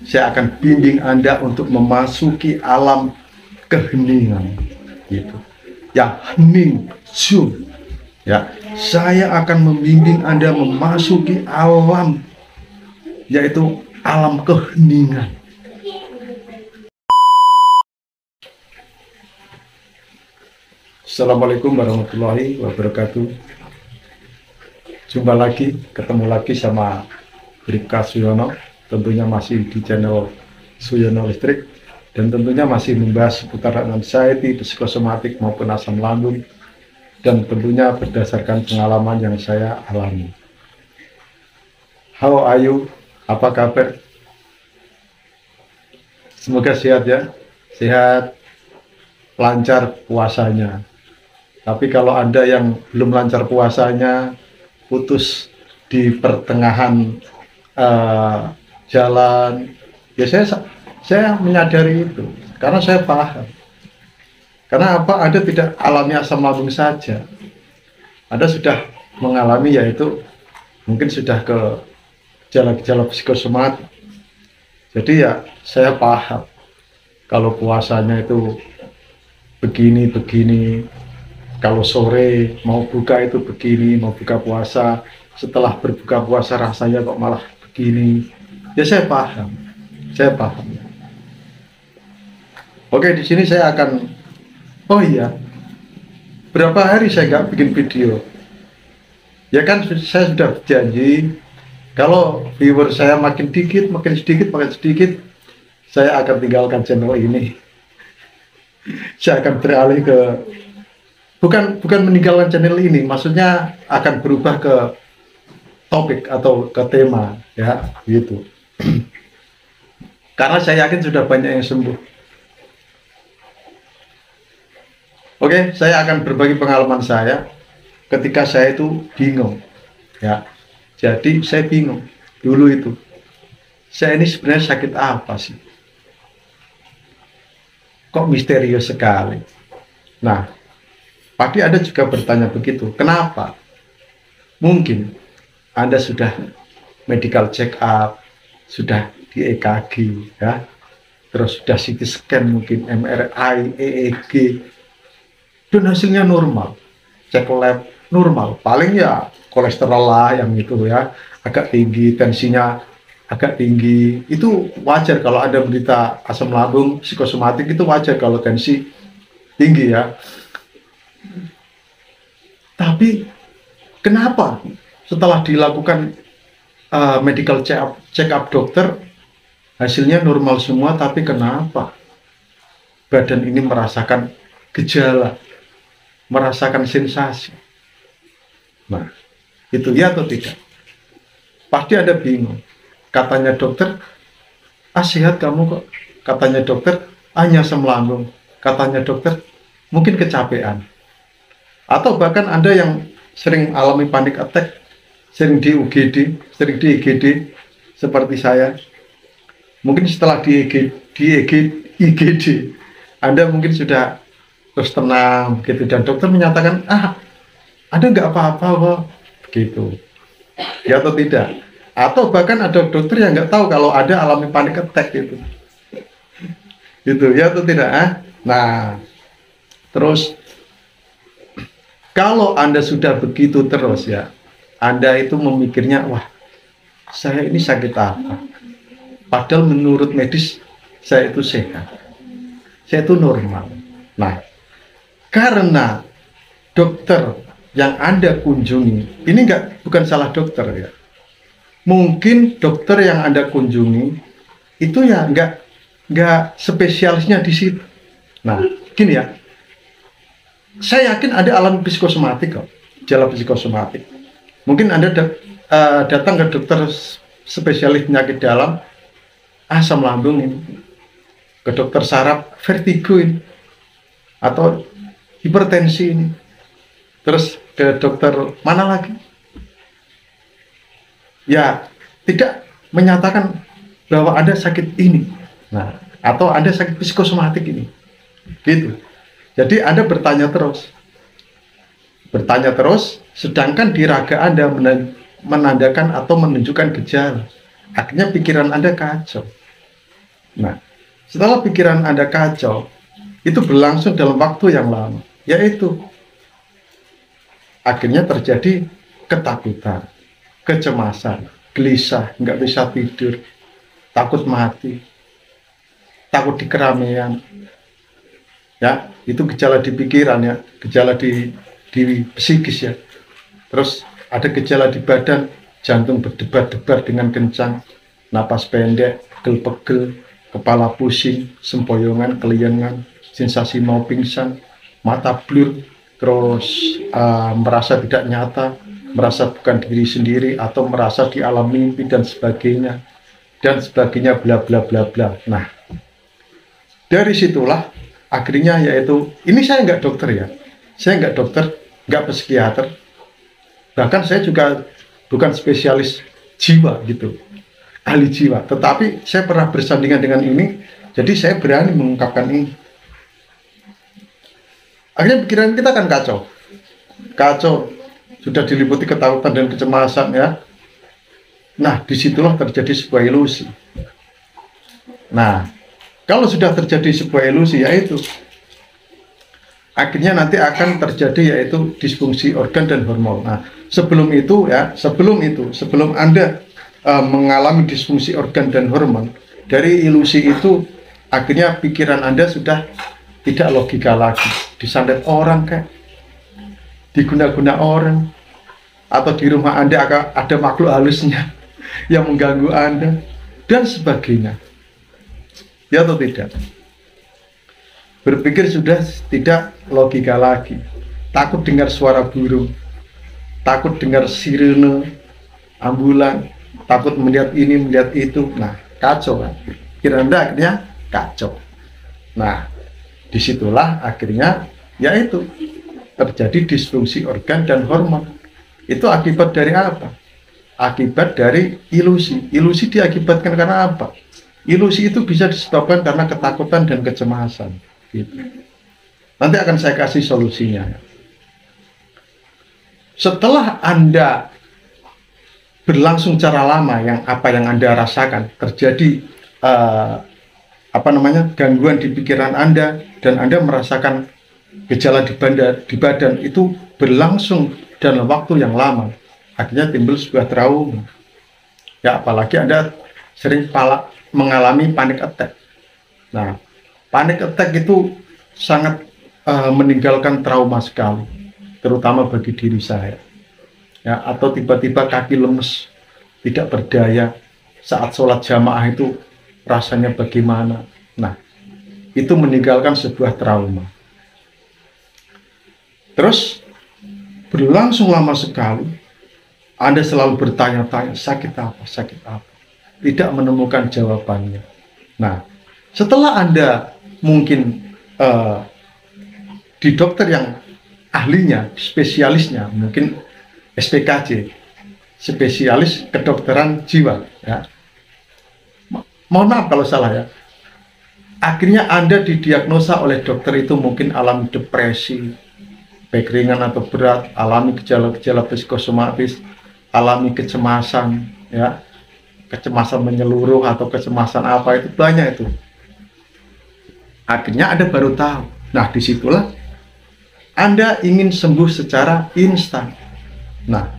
saya akan bimbing Anda untuk memasuki alam keheningan, gitu. Yang hening, zoom. Ya, saya akan membimbing Anda memasuki alam, yaitu alam keheningan. Assalamualaikum warahmatullahi wabarakatuh. Jumpa lagi, ketemu lagi sama Bribka Suyono. Tentunya masih di channel Suyono Listrik, dan tentunya masih membahas seputar anxiety, psikosomatik maupun asam lambung, dan tentunya berdasarkan pengalaman yang saya alami. How are you? Apa kabar? Semoga sehat ya, sehat, lancar puasanya. Tapi kalau Anda yang belum lancar puasanya, putus di pertengahan jalan, ya saya menyadari itu, karena saya paham. Karena apa? Anda tidak alami asam lambung saja, Anda sudah mengalami, yaitu mungkin sudah ke gejala-gejala psikosomatik. Jadi ya saya paham kalau puasanya itu begini, kalau sore mau buka itu begini, mau buka puasa, setelah berbuka puasa rasanya kok malah begini. Ya saya paham. Oke, di sini saya akan, oh iya, berapa hari saya nggak bikin video. Ya kan saya sudah janji, kalau viewer saya makin sedikit, saya akan tinggalkan channel ini. Saya akan beralih ke, bukan meninggalkan channel ini, maksudnya akan berubah ke topik atau ke tema, ya gitu. Karena saya yakin sudah banyak yang sembuh. Oke, saya akan berbagi pengalaman saya ketika saya itu bingung, ya. Jadi saya bingung dulu itu, saya ini sebenarnya sakit apa sih? Kok misterius sekali. Nah, pasti Anda juga bertanya begitu, kenapa? Mungkin Anda sudah medical check up, sudah di EKG, ya, terus sudah CT scan, mungkin MRI, EEG, dan hasilnya normal, cek lab normal, paling ya kolesterol lah yang itu ya, agak tinggi, tensinya agak tinggi, itu wajar kalau ada berita asam lambung psikosomatik, itu wajar kalau tensi tinggi ya. Tapi kenapa setelah dilakukan medical check up dokter, hasilnya normal semua, tapi kenapa badan ini merasakan gejala, merasakan sensasi? Nah, itu ya atau tidak? Pasti Anda bingung. Katanya dokter, sehat kamu kok. Katanya dokter, hanya asam lambung. Katanya dokter, mungkin kecapean. Atau bahkan Anda yang sering alami panic attack, sering di UGD, sering di IGD, seperti saya. Mungkin setelah di IGD, Anda mungkin sudah terus tenang, gitu. Dan dokter menyatakan, Anda nggak apa-apa kok, begitu. Ya atau tidak? Atau bahkan ada dokter yang nggak tahu kalau ada alami panic attack, gitu. Gitu, ya atau tidak? Nah, terus kalau Anda sudah begitu terus ya, Anda itu memikirnya, wah, saya ini sakit apa? Padahal menurut medis saya itu sehat, saya itu normal. Nah, karena dokter yang Anda kunjungi, ini bukan salah dokter ya. Mungkin dokter yang Anda kunjungi itu ya nggak spesialisnya di situ. Nah, gini ya, saya yakin ada alam psikosomatik kok, gejala psikosomatik. Mungkin Anda datang ke dokter spesialis penyakit dalam, asam lambung ini, ke dokter saraf, vertigo ini, atau hipertensi ini, terus ke dokter mana lagi? Ya, tidak menyatakan bahwa Anda sakit ini. Nah, atau Anda sakit psikosomatik ini. Gitu. Jadi Anda bertanya terus, sedangkan di raga Anda menandakan atau menunjukkan gejala. Akhirnya pikiran Anda kacau. Nah, setelah pikiran Anda kacau, itu berlangsung dalam waktu yang lama, yaitu akhirnya terjadi ketakutan, kecemasan, gelisah, nggak bisa tidur, takut mati, takut di keramaian. Ya, itu gejala di pikiran ya, gejala di psikis ya. Terus ada gejala di badan, jantung berdebar-debar dengan kencang, napas pendek, pegel-pegel, kepala pusing, sempoyongan, keliengan, sensasi mau pingsan, mata blur, terus merasa tidak nyata, merasa bukan diri sendiri, atau merasa di alam mimpi dan sebagainya, bla bla bla bla. Nah, dari situlah akhirnya yaitu, ini saya nggak dokter ya, saya nggak dokter, nggak psikiater, bahkan saya juga bukan spesialis jiwa gitu, ahli jiwa, tetapi saya pernah bersandingan dengan ini, jadi saya berani mengungkapkan ini. Akhirnya pikiran kita kan kacau, sudah diliputi ketakutan dan kecemasan ya. Nah, disitulah terjadi sebuah ilusi. Nah, kalau sudah terjadi sebuah ilusi, yaitu akhirnya nanti akan terjadi yaitu disfungsi organ dan hormon. Nah, sebelum Anda mengalami disfungsi organ dan hormon, dari ilusi itu akhirnya pikiran Anda sudah tidak logika lagi, disandet orang kayak, diguna-guna orang, atau di rumah Anda ada makhluk halusnya yang mengganggu Anda, dan sebagainya. Ya atau tidak? Berpikir sudah tidak logika lagi, takut dengar suara burung, takut dengar sirene ambulan, takut melihat ini, melihat itu. Nah, kacau kan? Pikiran Anda akhirnya kacau. Nah, disitulah akhirnya yaitu terjadi disfungsi organ dan hormon. Itu akibat dari apa? Akibat dari ilusi. Ilusi diakibatkan karena apa? Ilusi itu bisa disebabkan karena ketakutan dan kecemasan gitu. Nanti akan saya kasih solusinya. Setelah Anda berlangsung secara lama, apa yang Anda rasakan terjadi gangguan di pikiran Anda, dan Anda merasakan gejala di badan itu berlangsung dalam waktu yang lama, akhirnya timbul sebuah trauma. Ya, apalagi Anda sering mengalami panic attack. Nah, panic attack itu sangat meninggalkan trauma sekali, terutama bagi diri saya. Ya, atau tiba-tiba kaki lemes, tidak berdaya saat sholat jamaah itu rasanya bagaimana. Nah, itu meninggalkan sebuah trauma. Terus berlangsung lama sekali, Anda selalu bertanya-tanya, sakit apa, tidak menemukan jawabannya. Nah, setelah Anda mungkin di dokter yang ahlinya, spesialisnya, mungkin SPKJ, spesialis kedokteran jiwa ya. Mohon maaf kalau salah ya. Akhirnya Anda didiagnosa oleh dokter itu mungkin alami depresi, baik ringan atau berat, alami gejala-gejala psikosomatis, alami kecemasan ya, kecemasan menyeluruh atau kecemasan apa, itu banyak itu. Akhirnya Anda baru tahu. Nah, disitulah Anda ingin sembuh secara instan. Nah,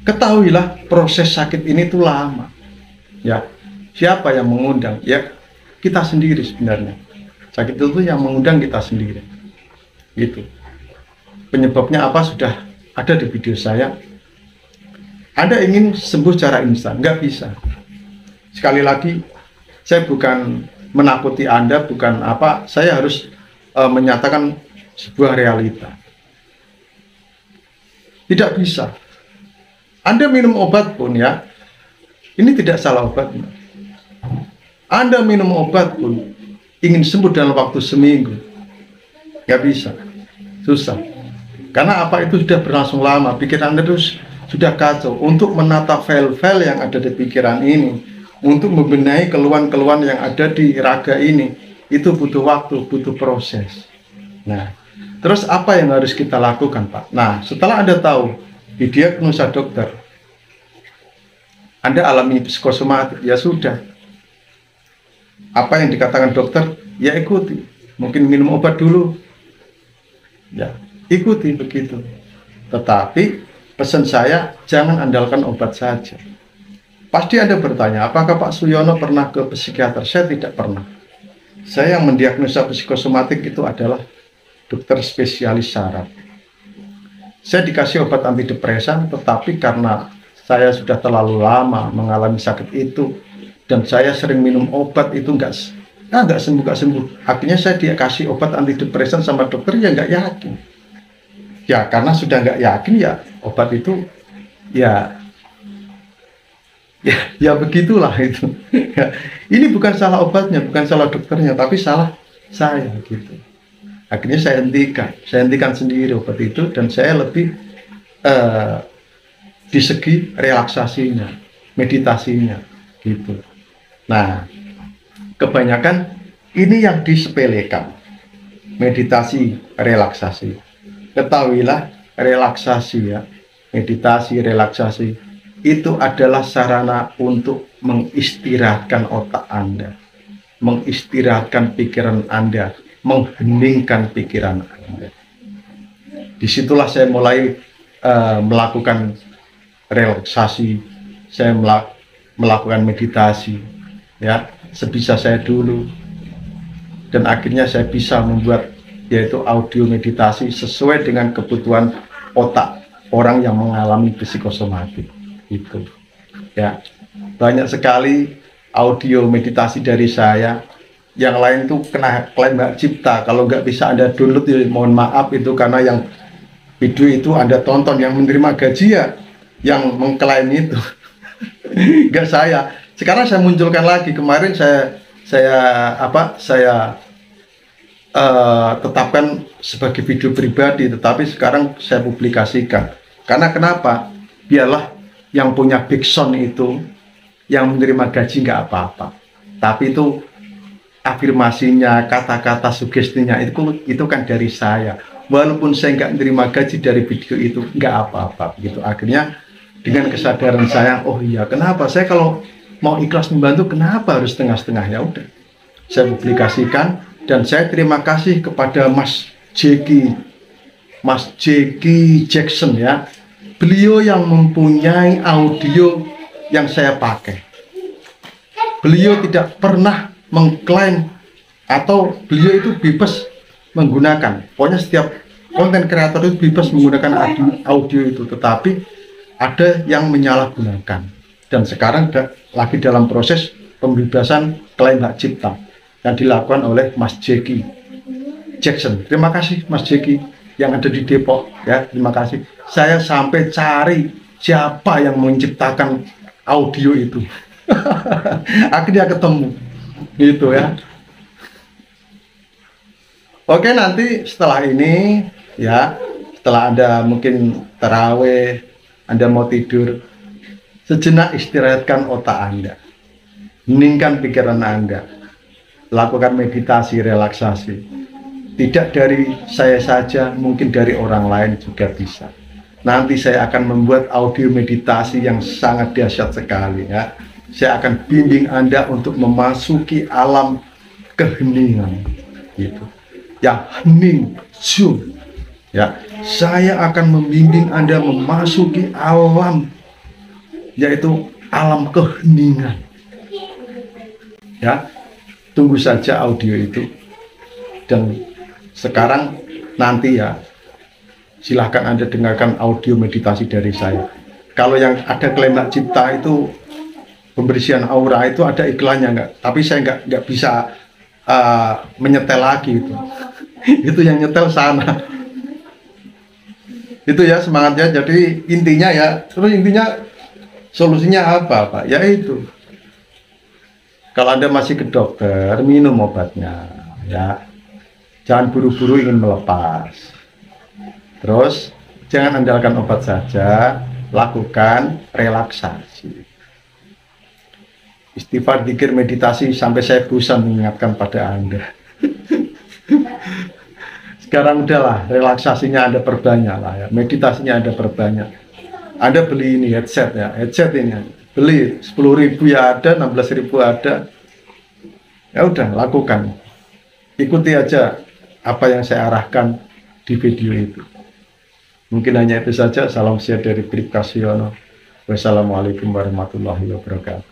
ketahuilah proses sakit ini tuh lama. Ya, siapa yang mengundang? Ya, kita sendiri sebenarnya. Sakit itu yang mengundang kita sendiri. Gitu. Penyebabnya apa sudah ada di video saya. Anda ingin sembuh secara instan, nggak bisa. Sekali lagi, saya bukan menakuti Anda, bukan apa. Saya harus menyatakan sebuah realita. Tidak bisa. Anda minum obat pun ya, ini tidak salah obatnya. Anda minum obat pun ingin sembuh dalam waktu seminggu, nggak bisa, susah. Karena apa, itu sudah berlangsung lama, pikiran Anda terus sudah kacau. Untuk menata file-file yang ada di pikiran ini, untuk membenahi keluhan-keluhan yang ada di raga ini, itu butuh waktu, butuh proses. Nah, terus apa yang harus kita lakukan, Pak? Nah, setelah Anda tahu didiagnosa dokter, Anda alami psikosomatik, ya sudah. Apa yang dikatakan dokter, ya ikuti. Mungkin minum obat dulu, ya ikuti begitu. Tetapi pesan saya, jangan andalkan obat saja. Pasti Anda bertanya, apakah Pak Suyono pernah ke psikiater? Saya tidak pernah. Saya yang mendiagnosa psikosomatik itu adalah dokter spesialis saraf. Saya dikasih obat antidepresan, tetapi karena saya sudah terlalu lama mengalami sakit itu, dan saya sering minum obat itu nggak sembuh. Akhirnya saya dikasih obat antidepresan sama dokter, ya nggak yakin. Ya karena sudah nggak yakin, ya obat itu ya begitulah itu. Ini bukan salah obatnya, bukan salah dokternya, tapi salah saya gitu. Akhirnya saya hentikan sendiri obat itu, dan saya lebih di segi relaksasinya, meditasinya gitu. Nah, kebanyakan ini yang disepelekan, meditasi, relaksasi. Ketahuilah, relaksasi ya, meditasi, relaksasi itu adalah sarana untuk mengistirahatkan otak Anda, mengistirahatkan pikiran Anda, mengheningkan pikiran Anda. Disitulah saya mulai melakukan relaksasi, saya melakukan meditasi, ya sebisa saya dulu, dan akhirnya saya bisa membuat yaitu audio meditasi sesuai dengan kebutuhan otak orang yang mengalami psikosomatik itu. Ya, banyak sekali audio meditasi dari saya. Yang lain tuh kena klaim hak cipta. Kalau nggak bisa Anda download, ya mohon maaf, itu karena yang video itu Anda tonton yang menerima gaji ya yang mengklaim itu. Nggak saya. Sekarang saya munculkan lagi. Kemarin saya tetapkan sebagai video pribadi, tetapi sekarang saya publikasikan. Karena kenapa? Biarlah yang punya big sound itu yang menerima gaji, nggak apa-apa. Tapi itu afirmasinya, kata-kata sugestinya itu kan dari saya. Walaupun saya nggak menerima gaji dari video itu, nggak apa-apa gitu. Akhirnya dengan kesadaran saya, oh iya, kenapa saya kalau mau ikhlas membantu, kenapa harus setengah-setengah? Ya udah, saya publikasikan. Dan saya terima kasih kepada Mas Jeki Jackson ya. Beliau yang mempunyai audio yang saya pakai. Beliau tidak pernah mengklaim, atau beliau itu bebas menggunakan. Pokoknya setiap konten kreator itu bebas menggunakan audio itu, tetapi ada yang menyalahgunakan. Dan sekarang lagi dalam proses pembebasan klaim hak cipta yang dilakukan oleh Mas Jeki Jackson. Terima kasih Mas Jeki yang ada di Depok ya, terima kasih. Saya sampai cari siapa yang menciptakan audio itu. Akhirnya ketemu gitu ya. Oke, nanti setelah ini ya, setelah Anda mungkin taraweh, Anda mau tidur, sejenak istirahatkan otak Anda, heningkan pikiran Anda, lakukan meditasi, relaksasi. Tidak dari saya saja, mungkin dari orang lain juga bisa. Nanti saya akan membuat audio meditasi yang sangat dahsyat sekali ya. Saya akan bimbing Anda untuk memasuki alam keheningan gitu. Ya, hening, zoom. Ya, saya akan membimbing Anda memasuki alam, yaitu alam keheningan. Ya, tunggu saja audio itu. Dan sekarang nanti ya, silahkan Anda dengarkan audio meditasi dari saya. Kalau yang ada klaim hak cipta itu pembersihan aura itu ada iklannya nggak? Tapi saya nggak bisa menyetel lagi itu. Itu yang nyetel sana. Itu ya semangatnya. Jadi intinya ya, terus intinya solusinya apa Pak? Ya itu. Kalau Anda masih ke dokter, minum obatnya ya. Jangan buru-buru ingin melepas. Terus jangan andalkan obat saja, lakukan relaksasi. Istighfar, dzikir, meditasi sampai saya bosan mengingatkan pada Anda. Sekarang udahlah, relaksasinya Anda perbanyak lah ya, meditasinya Anda perbanyak. Anda beli ini headset ya, headset ini beli 10.000 ya ada, 16.000 ada. Ya udah, lakukan. Ikuti aja apa yang saya arahkan di video itu. Mungkin hanya itu saja. Salam sehat dari Philip Kasiono. Wassalamualaikum warahmatullahi wabarakatuh.